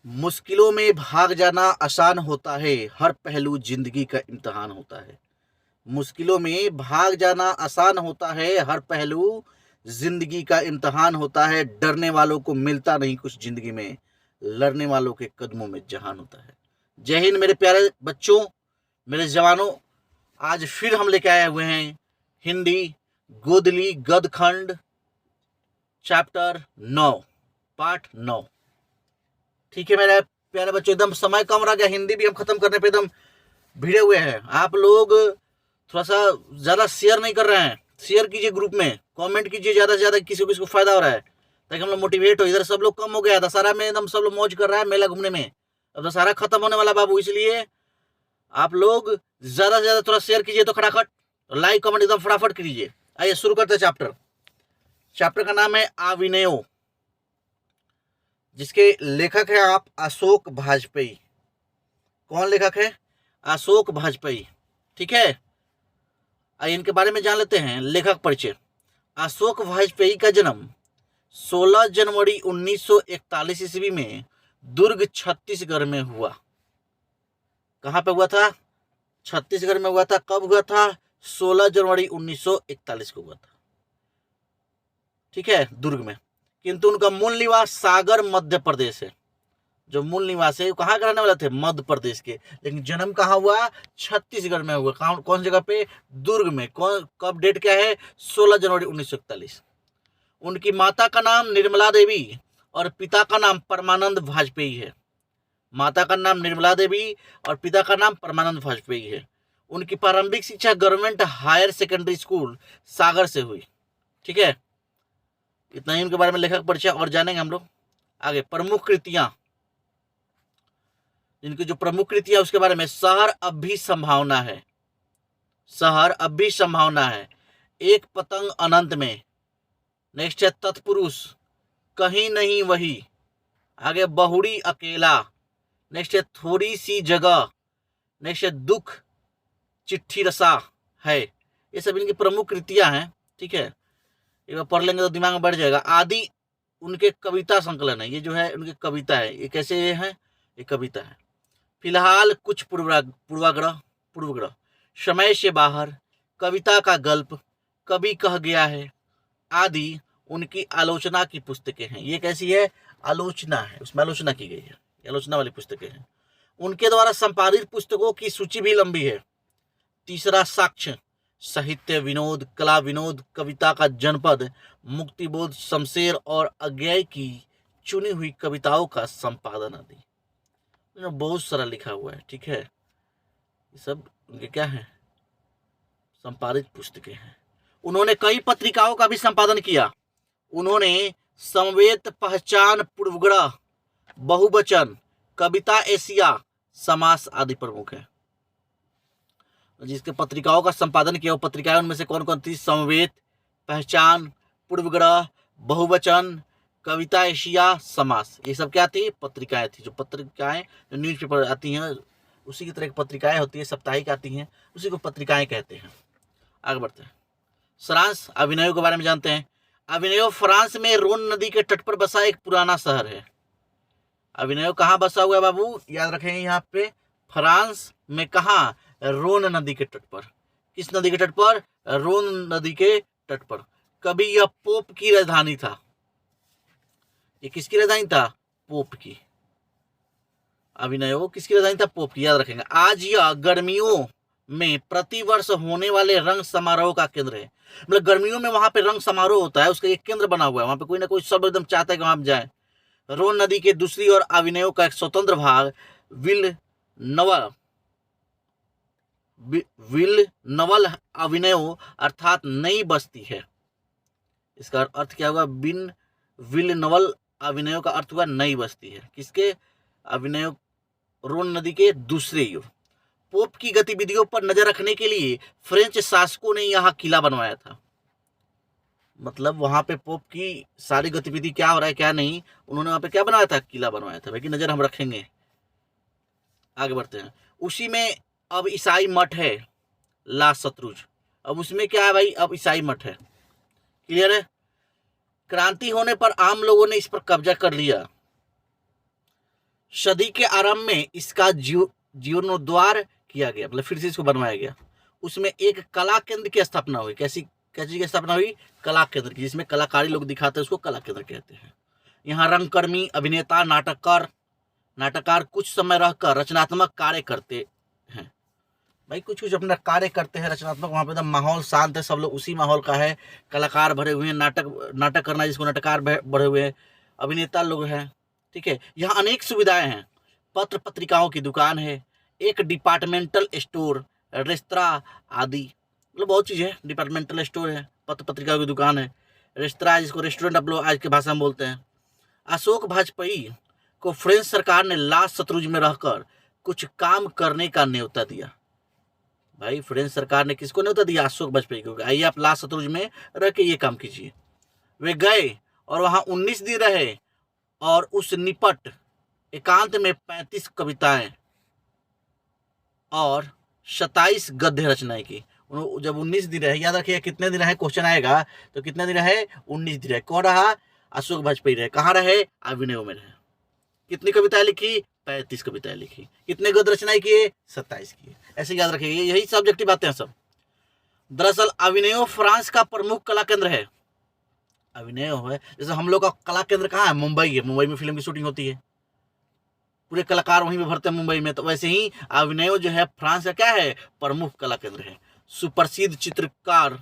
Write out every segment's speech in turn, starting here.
मुश्किलों में भाग जाना आसान होता है, हर पहलू जिंदगी का इम्तिहान होता है। मुश्किलों में भाग जाना आसान होता है, हर पहलू जिंदगी का इम्तिहान होता है। डरने वालों को मिलता नहीं कुछ जिंदगी में, लड़ने वालों के कदमों में जहान होता है। जय हिंद मेरे प्यारे बच्चों, मेरे जवानों। आज फिर हम लेके आए हुए हैं हिंदी गोदली गदखंड चैप्टर 9 पार्ट 9। ठीक है मेरे प्यारे बच्चों, एकदम समय कम रह गया, हिंदी भी हम खत्म करने पे एकदम भिड़े हुए हैं। आप लोग थोड़ा सा ज़्यादा शेयर नहीं कर रहे हैं, शेयर कीजिए ग्रुप में, कमेंट कीजिए ज़्यादा से ज़्यादा, किसी को फायदा हो रहा है ताकि हम लोग मोटिवेट हो। इधर सब लोग कम हो गया, दशहरा में एकदम सब लोग मौज कर रहा है मेला घूमने में। अब दशहरा खत्म होने वाला बाबू, इसलिए आप लोग ज़्यादा से ज़्यादा थोड़ा शेयर कीजिए, तो खटाखट लाइक कमेंट एकदम फटाफट कीजिए। आइए शुरू करते हैं चैप्टर का नाम है अविनयो, जिसके लेखक है आप अशोक वाजपेयी। कौन लेखक है? अशोक वाजपेयी। ठीक है, आइए इनके बारे में जान लेते हैं। लेखक परिचय। अशोक वाजपेयी का जन्म 16 जनवरी 1941 ईस्वी में दुर्ग छत्तीसगढ़ में हुआ। कहाँ पे हुआ था? छत्तीसगढ़ में हुआ था। कब हुआ था? 16 जनवरी 1941 को हुआ था। ठीक है, दुर्ग में। किंतु उनका मूल निवास सागर मध्य प्रदेश है। जो मूल निवास है कहाँ के रहने वाले थे? मध्य प्रदेश के। लेकिन जन्म कहाँ हुआ? छत्तीसगढ़ में हुआ। कौन जगह पे? दुर्ग में। कब? डेट क्या है? 16 जनवरी 1941। उनकी माता का नाम निर्मला देवी और पिता का नाम परमानंद वाजपेयी है। माता का नाम निर्मला देवी और पिता का नाम परमानंद वाजपेयी है। उनकी प्रारंभिक शिक्षा गवर्नमेंट हायर सेकेंडरी स्कूल सागर से हुई। ठीक है, इतना ही उनके बारे में लेखक परिचय, और जानेंगे हम लोग आगे। प्रमुख कृतियां, इनकी जो प्रमुख कृतियां उसके बारे में। शहर अब भी संभावना है, शहर अब भी संभावना है, एक पतंग अनंत में। नेक्स्ट है तत्पुरुष, कहीं नहीं वही। आगे बहुड़ी अकेला। नेक्स्ट है थोड़ी सी जगह। नेक्स्ट है दुख चिट्ठी रसा है। ये सब इनकी प्रमुख कृतियां हैं। ठीक है, एक बार पढ़ लेंगे तो दिमाग में बढ़ जाएगा। आदि उनके कविता संकलन है। ये जो है उनकी कविता है। ये कैसे है? ये कविता है। फिलहाल कुछ पूर्वग्रह, समय से बाहर, कविता का गल्प, कभी कह गया है आदि उनकी आलोचना की पुस्तकें हैं। ये कैसी है? आलोचना है, उसमें आलोचना की गई है, आलोचना वाली पुस्तकें हैं। उनके द्वारा संपादित पुस्तकों की सूची भी लंबी है। तीसरा साक्ष्य, साहित्य विनोद, कला विनोद, कविता का जनपद, मुक्तिबोध, शमशेर और अज्ञेय की चुनी हुई कविताओं का संपादन आदि बहुत सारा लिखा हुआ है। ठीक है, ये सब उनके क्या है? संपादित पुस्तकें हैं। उन्होंने कई पत्रिकाओं का भी संपादन किया। उन्होंने समवेत, पहचान, पूर्वग्रह, बहुवचन, कविता एशिया, समास आदि प्रमुख है। जिसके पत्रिकाओं का संपादन किया वो पत्रिकाएं उनमें से कौन कौन थी? समवेत, पहचान, पूर्वग्रह, बहुवचन, कविता एशिया, समास। ये सब क्या थी? पत्रिकाएं थी। जो पत्रिकाएं जो न्यूज़पेपर आती हैं उसी की तरह पत्रिकाएं होती है, साप्ताहिक आती हैं, उसी को पत्रिकाएं कहते हैं। आगे बढ़ते हैं। सारांश, अभिनयो के बारे में जानते हैं। अभिनयो फ्रांस में रोन नदी के तट पर बसा एक पुराना शहर है। अभिनयो कहाँ बसा हुआ है बाबू? याद रखेंगे यहाँ पे, फ्रांस में। कहाँ? रोन नदी के तट पर। किस नदी के तट पर? रोन नदी के तट पर। कभी यह पोप की राजधानी था। ये किसकी राजधानी था? पोप की। अभिनयो किसकी राजधानी था? पोप की। याद रखेंगे। आज यह गर्मियों में प्रतिवर्ष होने वाले रंग समारोह का केंद्र है। मतलब गर्मियों में वहां पे रंग समारोह होता है, उसका एक केंद्र बना हुआ है। वहां पे कोई ना कोई सब एकदम चाहता है कि वहां जाए। रोन नदी के दूसरी ओर अभिनयो का एक स्वतंत्र भाग विल नवल अभिनयो अर्थात नई बस्ती है। इसका अर्थ क्या हुआ? विल नवल अभिनयो का अर्थ हुआ नई बस्ती है। किसके? अभिनयो रोन नदी के दूसरे ओर। पोप की गतिविधियों पर नजर रखने के लिए फ्रेंच शासकों ने यहाँ किला बनवाया था। मतलब वहां पे पोप की सारी गतिविधि क्या हो रहा है क्या नहीं, उन्होंने वहां पे क्या बनाया था? किला बनवाया था। भाई की नजर हम रखेंगे। आगे बढ़ते हैं। उसी में अब ईसाई मठ है, ला शत्रुज। अब उसमें क्या है भाई? अब ईसाई मठ है। क्लियर है? क्रांति होने पर आम लोगों ने इस पर कब्जा कर लिया। सदी के आरंभ में इसका जीर्णोद्धार किया गया, मतलब फिर से इसको बनवाया गया। उसमें एक कला केंद्र की स्थापना हुई। कैसी कैसी की स्थापना हुई? कला केंद्र की, जिसमें कलाकारी लोग दिखाते हैं, उसको कला केंद्र कहते हैं। यहाँ रंगकर्मी, अभिनेता, नाटककार कुछ समय रहकर रचनात्मक कार्य करते हैं। भाई कुछ कुछ अपना कार्य करते हैं रचनात्मक, वहाँ पे एकदम माहौल शांत है, सब लोग उसी माहौल का है। कलाकार भरे हुए हैं, नाटक करना जिसको नाटककार भरे हुए हैं, अभिनेता लोग हैं। ठीक है, यहाँ अनेक सुविधाएं हैं। पत्र पत्रिकाओं की दुकान है, एक डिपार्टमेंटल स्टोर, रेस्तरा आदि, मतलब बहुत चीज़ है। डिपार्टमेंटल स्टोर है, पत्र पत्रिकाओं की दुकान है, रेस्तरा जिसको रेस्टोरेंट आप लोग आज की भाषा में बोलते हैं। अशोक वाजपेयी को फ्रेंच सरकार ने ला सतरुज में रहकर कुछ काम करने का न्योता दिया। भाई फ्रेंच सरकार ने किसको न्योता दिया? अशोक वाजपेयी को, आइए आप ला सतरुज में रह के ये काम कीजिए। वे गए और वहां 19 दिन रहे और उस निपट एकांत में 35 कविताएं और 27 गद्य रचनाएं की। जब 19 दिन रहे, याद रखिए कितने दिन रहे, क्वेश्चन आएगा तो कितने दिन रहे? 19 दिन रहे। कौन रहा? अशोक वाजपेयी रहे। कहाँ रहे? अभिनव में रहे। कितनी कविताएं लिखी? 35 कविताएं लिखी। कितने गद्य रचनाएं किए? 27 किए। ऐसे याद रखिए, यही सब्जेक्टिव बातें हैं सब। दरअसल अभिनव फ्रांस का प्रमुख कला केंद्र है। अभिनव है, जैसे हम लोग का कला केंद्र कहाँ है? मुंबई है। मुंबई में फिल्म की शूटिंग होती है, पूरे कलाकार वहीं पे भरते हैं मुंबई में। तो वैसे ही अभिनव जो है फ्रांस का क्या है? प्रमुख कला केंद्र है। सुप्रसिद्ध चित्रकार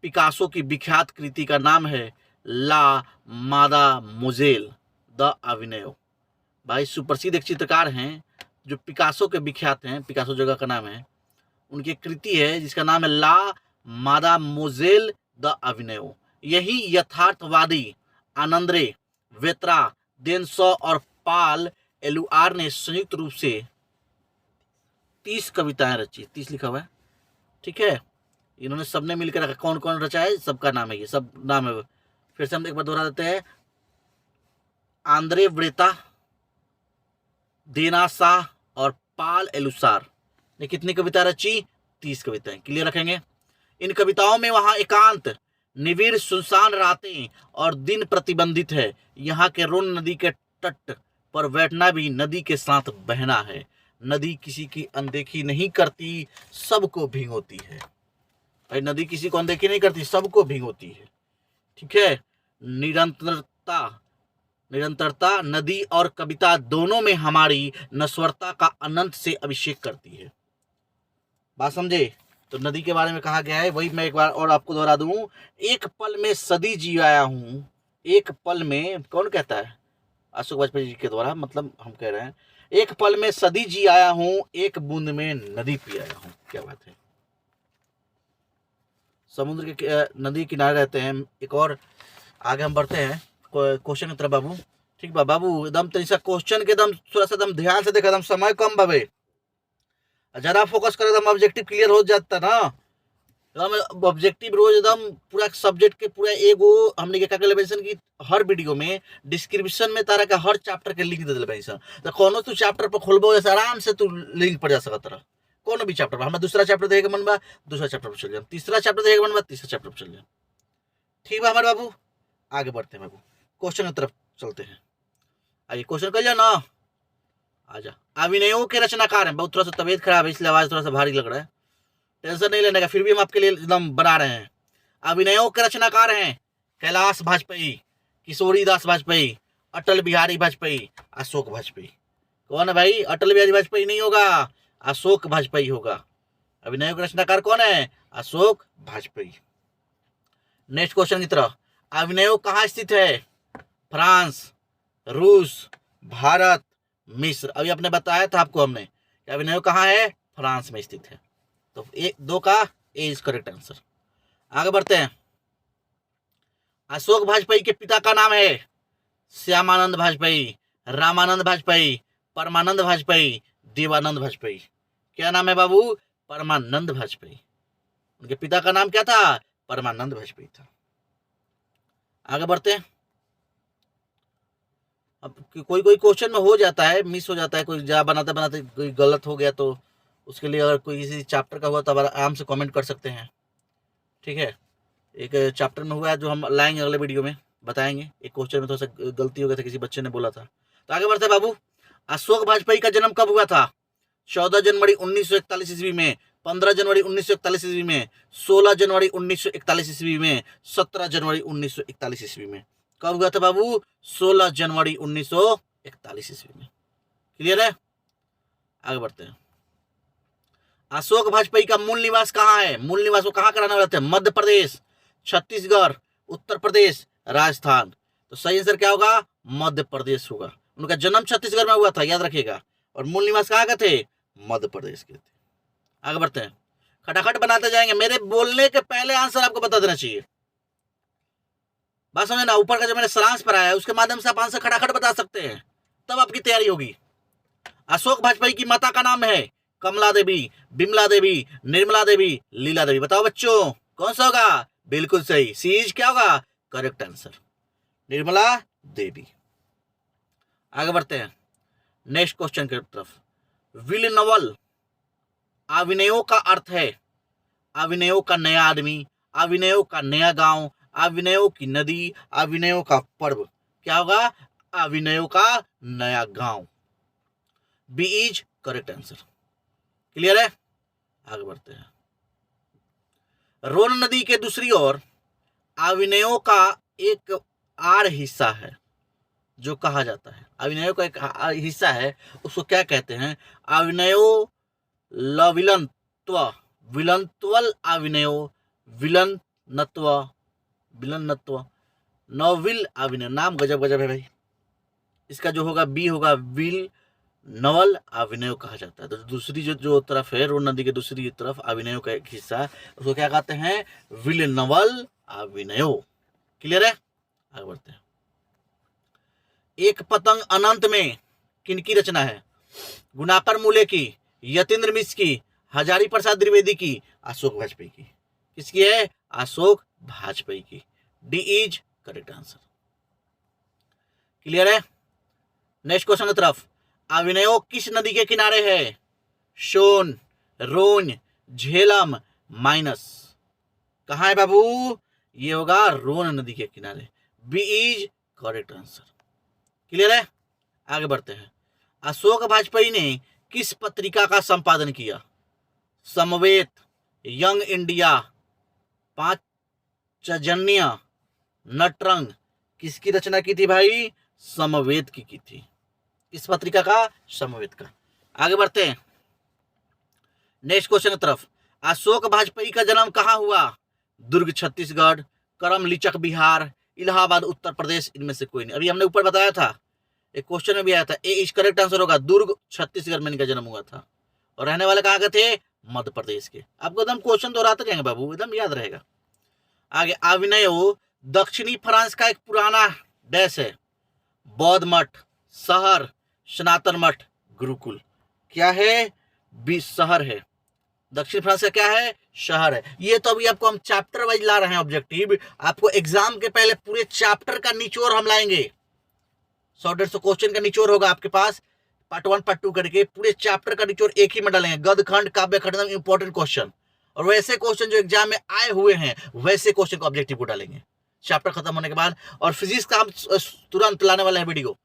पिकासो की विख्यात कृति का नाम है ला मादामोजेल द अभिनव। भाई सुप्रसिद्ध एक चित्रकार हैं जो पिकासो के विख्यात हैं, पिकासो जगह का नाम है, उनकी कृति है जिसका नाम है ला मादामोजेल द अभिनव। यही यथार्थवादी आनंद्रे वेत्रा देनसो और पाल एलुआर ने संयुक्त रूप से 30 कविताएं रची। 30 लिखा हुआ है, ठीक है। इन्होंने सबने मिलकर रखा। कौन कौन रचा है? सबका नाम है, ये सब नाम है। फिर से हम एक बार दोहरा देते हैं। आंद्रे व्रेता, देनासा और पाल एलुसार ने कितनी कविता रची? 30 कविताएं। क्लियर रखेंगे। इन कविताओं में वहां एकांत, निविड़, सुनसान रातें और दिन प्रतिबंधित है। यहाँ के रोन नदी के तट पर बैठना भी नदी के साथ बहना है। नदी किसी की अनदेखी नहीं करती, सबको भिगोती है। भाई नदी किसी को अनदेखी नहीं करती, सबको भिगोती है। ठीक है। निरंतरता नदी और कविता दोनों में हमारी नश्वरता का अनंत से अभिषेक करती है। बात समझे? तो नदी के बारे में कहा गया है, वही मैं एक बार और आपको दोहरा दूं। एक पल में सदी जी आया हूं, एक पल में, कौन कहता है? अशोक वाजपेयी जी के द्वारा, मतलब हम कह रहे हैं, एक पल में सदी जी आया हूं, एक बूंद में नदी पी आया हूं। क्या बात है। समुद्र के नदी किनारे रहते हैं। एक और आगे हम बढ़ते हैं क्वेश्चन की तरफ बाबू। ठीक बा बाबू, एकदम तनिसा क्वेश्चन के एकदम थोड़ा सा एकदम ध्यान से देखा, एकदम समय कम बाबे, ज्यादा फोकस कर, एकदम ऑब्जेक्टिव क्लियर हो जाता ना। एकदम ऑब्जेक्टिव रोज एकदम पूरा सब्जेक्ट के पूरा एगो हमने क्या कर लेबे की हर वीडियो में डिस्क्रिप्शन में तारा का हर चैप्टर के लिंक दे देले सन। तो कोनो तू चैप्टर पर खोलबो जैसे आराम से तू लिंक पर जा सकत रह। कोनो भी चैप्टर पर, हमरा दूसरा चैप्टर देखे के मन बा दूसरा चैप्टर पर चल जाए, तीसरा चैप्टर देखे के मन बा तीसरा चैप्टर पर चल जाए। ठीक बा हमारे बाबू, आगे बढ़ते हैं बाबू, क्वेश्चन की तरफ चलते हैं। आइए क्वेश्चन कर जाओ ना, आजा। अभिनयों के रचनाकार हैं। बहुत थोड़ा सा तबीयत खराब है इसलिए आवाज थोड़ा सा भारी लग रहा है, टेंशन नहीं लेने का, फिर भी हम आपके लिए एकदम बना रहे हैं। अभिनयों के रचनाकार हैं कैलाश वाजपेयी, किशोरी दास वाजपेयी, अटल बिहारी वाजपेयी, अशोक वाजपेयी। कौन है भाई? अटल बिहारी वाजपेयी नहीं होगा, अशोक वाजपेयी होगा। अभिनयों के रचनाकार कौन है? अशोक वाजपेयी। नेक्स्ट क्वेश्चन की तरफ। अभिनयों कहाँ स्थित है? फ्रांस, रूस, भारत, मिस्र। अभी आपने बताया था आपको हमने कि अभिनयों कहाँ है? फ्रांस में स्थित है। तो एक दो का ए इज करेक्ट आंसर। आगे बढ़ते हैं। अशोक वाजपेयी के पिता का नाम है श्यामानंद वाजपेयी, रामानंद वाजपेयी, परमानंद वाजपेयी, देवानंद वाजपेयी। क्या नाम है बाबू? परमानंद वाजपेयी। उनके पिता का नाम क्या था? परमानंद वाजपेयी था। आगे बढ़ते हैं। अब कोई कोई क्वेश्चन में हो जाता है, मिस हो जाता है, कोई जा बनाते बनाते कोई गलत हो गया तो उसके लिए अगर कोई किसी चैप्टर का हुआ तो आराम से कमेंट कर सकते हैं। ठीक है। एक चैप्टर में हुआ है जो हम लाएंगे अगले वीडियो में बताएंगे। एक क्वेश्चन में थोड़ा सा गलती हो गया था, किसी बच्चे ने बोला था। तो आगे बढ़ते हैं बाबू। अशोक वाजपेयी का जन्म कब हुआ था? 14 जनवरी 1941 ईस्वी में, 15 जनवरी 1941 ईस्वी में, 16 जनवरी 1941 ईस्वी में, 17 जनवरी 1941 ईस्वी में। कब हुआ था बाबू? 16 जनवरी 1941 ईस्वी में। क्लियर है? आगे बढ़ते हैं। अशोक वाजपेयी का मूल निवास कहाँ है? मूल निवास वो कहाँ कराने वाले थे? मध्य प्रदेश, छत्तीसगढ़, उत्तर प्रदेश, राजस्थान। तो सही आंसर क्या होगा? मध्य प्रदेश होगा। उनका जन्म छत्तीसगढ़ में हुआ था, याद रखिएगा, और मूल निवास कहाँ के थे? मध्य प्रदेश के थे। आगे बढ़ते हैं, खटाखट बनाते जाएंगे। मेरे बोलने के पहले आंसर आपको बता देना चाहिए। बात समझे ना? ऊपर का जो मैंने सारांश पर आया है उसके माध्यम से आप आंसर खटाखट बता सकते हैं, तब आपकी तैयारी होगी। अशोक वाजपेयी की माता का नाम है कमला देवी, बिमला देवी, निर्मला देवी, लीला देवी। बताओ बच्चों कौन सा होगा? बिल्कुल सही, सीज क्या होगा? Correct answer, Nirmala Devi. आगे बढ़ते हैं नेक्स्ट क्वेश्चन की तरफ। विल नवल अभिनयों का अर्थ है अभिनयों का नया आदमी, अभिनयों का नया गांव, अभिनयों की नदी, अभिनयों का पर्व। क्या होगा? अभिनयों का नया गांव। B is correct answer. Clear है? आगे बढ़ते हैं। रोन नदी के दूसरी ओर अभिनयों का एक आड़ हिस्सा है जो कहा जाता है, अभिनयों का एक हिस्सा है, उसको क्या कहते हैं? अभिनयो लविलनत्व, विलनत्वल अभिनयो, विलनत्व, विलनत्व, नौविल अभिनय। नाम गजब गजब है भाई। इसका जो होगा बी होगा, विल नवल अभिनय कहा जाता है। तो दूसरी जो तरफ है, रोन नदी के दूसरी तरफ अभिनयों का एक हिस्सा, उसको क्या कहते हैं? विल नवल अभिनयो। क्लियर है? आगे बढ़ते हैं। एक पतंग अनंत में किनकी रचना है? गुणाकर मूले की, यतीन्द्र मिश्र की, हजारी प्रसाद द्विवेदी की, अशोक वाजपेयी की। किसकी है? अशोक वाजपेयी की। D is correct answer. Clear है? नेक्स्ट क्वेश्चन की तरफ। अभिनयो किस नदी के किनारे है? सोन, रोन, झेलम, माइनस। कहाँ है बाबू? ये होगा रोन नदी के किनारे। B is correct answer. Clear है? आगे बढ़ते हैं। अशोक वाजपेयी ने किस पत्रिका का संपादन किया? समवेत, यंग इंडिया, पांचजन्य, नटरंग। किसकी रचना की थी भाई? समवेत की थी। किस पत्रिका का? समवेत का। आगे बढ़ते हैं नेक्स्ट क्वेश्चन की तरफ। अशोक वाजपेयी का जन्म कहाँ हुआ? दुर्ग छत्तीसगढ़, करम लीचक बिहार, इलाहाबाद उत्तर प्रदेश। इनमें से कोई नहीं। अभी हमने ऊपर बताया था, एक क्वेश्चन में भी आया था, ए इज करेक्ट आंसर होगा। दुर्ग छत्तीसगढ़ में इनका जन्म हुआ था और रहने वाले कहाँ के थे? मध्य प्रदेश के। आपको एकदम क्वेश्चन दोहराते जाएंगे बाबू, एकदम याद रहेगा। आगे, अभिनयो दक्षिणी फ्रांस का एक पुराना डैश है। बौद्ध मठ, शहर, सनातन मठ, गुरुकुल। क्या है? बी शहर है। दक्षिण फ्रांस का क्या है? शहर है। ये तो अभी आपको हम चैप्टर वाइज ला रहे हैं ऑब्जेक्टिव। आपको एग्जाम के पहले पूरे चैप्टर का निचोड़ हम लाएंगे। 100-150 क्वेश्चन का निचोड़ होगा आपके पास, पार्ट 1 पार्ट 2 करके पूरे चैप्टर का निचोड़ एक ही में डालेंगे। गद्य खंड, काव्य खंड, इंपॉर्टेंट क्वेश्चन, और वैसे क्वेश्चन जो एग्जाम में आए हुए हैं वैसे क्वेश्चन को ऑब्जेक्टिव को डालेंगे चैप्टर खत्म होने के बाद। और फिजिक्स का हम तुरंत लाने वाले हैं वीडियो।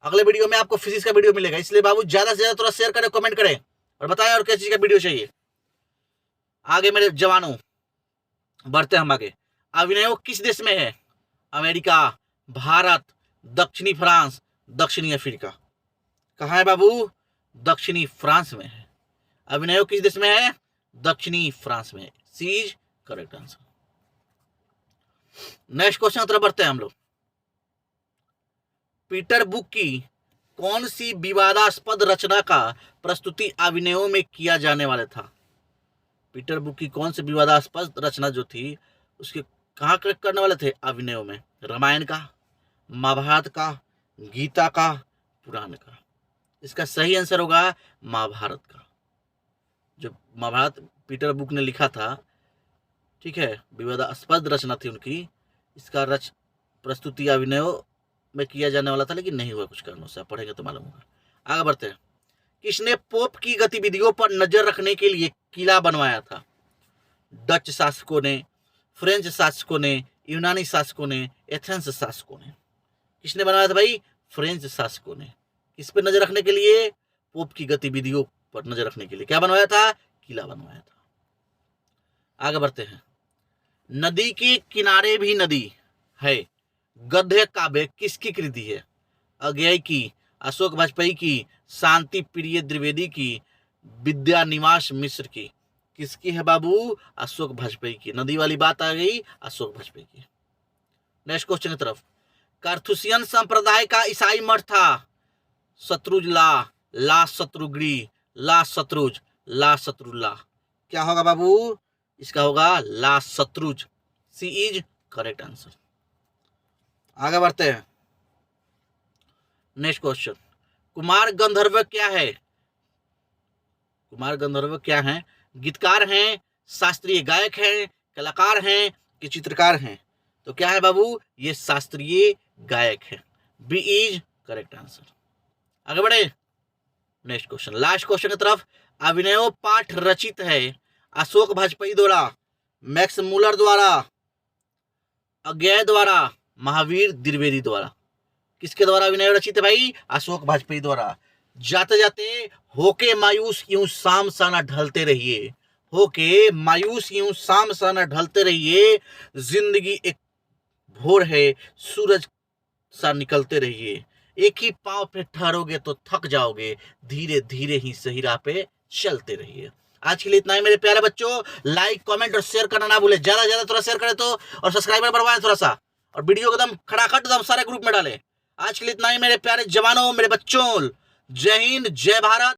अगले वीडियो में आपको फिजिक्स का वीडियो मिलेगा, इसलिए बाबू ज्यादा से ज्यादा थोड़ा शेयर करें, कमेंट करें और बताएं और किस चीज का वीडियो चाहिए। आगे मेरे जवानों, बढ़ते हम आगे। अभिनयो किस देश में है? अमेरिका, भारत, दक्षिणी फ्रांस, दक्षिणी अफ्रीका। कहाँ है बाबू? दक्षिणी फ्रांस में है। अभिनयो किस देश में है? दक्षिणी फ्रांस में है। C is correct answer. Next question की तरफ बढ़ते हैं हम लोग। पीटर बुक की कौन सी विवादास्पद रचना का प्रस्तुति अभिनयों में किया जाने वाला था? पीटर बुक की कौन सी विवादास्पद रचना जो थी उसके कहाँ करने वाले थे? अभिनयों में। रामायण का, महाभारत का, गीता का, पुराण का। इसका सही आंसर होगा महाभारत का। जो महाभारत पीटर बुक ने लिखा था, ठीक है, विवादास्पद रचना थी उनकी। इसका प्रस्तुति अभिनयों में किया जाने वाला था लेकिन नहीं हुआ कुछ कारणों से। आप पढ़ेंगे तो मालूम होगा। आगे बढ़ते हैं। किसने पोप की गतिविधियों पर नजर रखने के लिए किला बनवाया था? डच शासकों ने, फ्रेंच शासकों ने, यूनानी शासकों ने, एथेंस शासकों ने। किसने बनवाया था भाई? फ्रेंच शासकों ने। किस पे नजर रखने के लिए? पोप की गतिविधियों पर नजर रखने के लिए क्या बनवाया था? किला बनवाया था। आगे बढ़ते हैं। नदी के किनारे भी नदी है, गद्य काव्य किसकी कृति है? अज्ञेय की, अशोक वाजपेयी की, शांति प्रिय द्विवेदी की, विद्यानिवास मिश्र की? किसकी है बाबू? अशोक वाजपेयी की। नदी वाली बात आ गई, अशोक वाजपेयी की। नेक्स्ट क्वेश्चन की तरफ। कार्थुसियन संप्रदाय का ईसाई मठ था। शत्रुज ला शत्रुग्री, ला शत्रुज, ला शत्रुल्ला। क्या होगा बाबू? इसका होगा ला शत्रुज। सी इज करेक्ट आंसर। आगे बढ़ते हैं। Next question. कुमार गंधर्व क्या है? कुमार गंधर्व क्या है? गीतकार हैं, शास्त्रीय गायक हैं, कलाकार हैं कि चित्रकार हैं? तो क्या है बाबू? ये शास्त्रीय गायक है। B is correct answer. आगे बढ़े। नेक्स्ट क्वेश्चन, लास्ट क्वेश्चन की तरफ। अभिनव पाठ रचित है अशोक वाजपेयी द्वारा, मैक्स मुलर द्वारा, अज्ञेय द्वारा, महावीर द्विवेदी द्वारा? किसके द्वारा अभिनय रचित है भाई? अशोक वाजपेयी द्वारा। जाते जाते होके मायूस यूं शाम साना ढलते रहिए, होके मायूस यूं शाम साना ढलते रहिए, जिंदगी एक भोर है सूरज सा निकलते रहिए, एक ही पांव पे ठहरोगे तो थक जाओगे, धीरे धीरे ही सही राह पे चलते रहिए। आज के लिए इतना ही मेरे प्यारे बच्चों। लाइक कमेंट और शेयर करना ना भूले, ज्यादा ज्यादा थोड़ा शेयर करें तो, और सब्सक्राइबर बढ़वाएं थोड़ा सा, और वीडियो एकदम खड़ाखट एकदम सारे ग्रुप में डालें। आज के लिए इतना ही मेरे प्यारे जवानों, मेरे बच्चों। जय हिंद, जय भारत।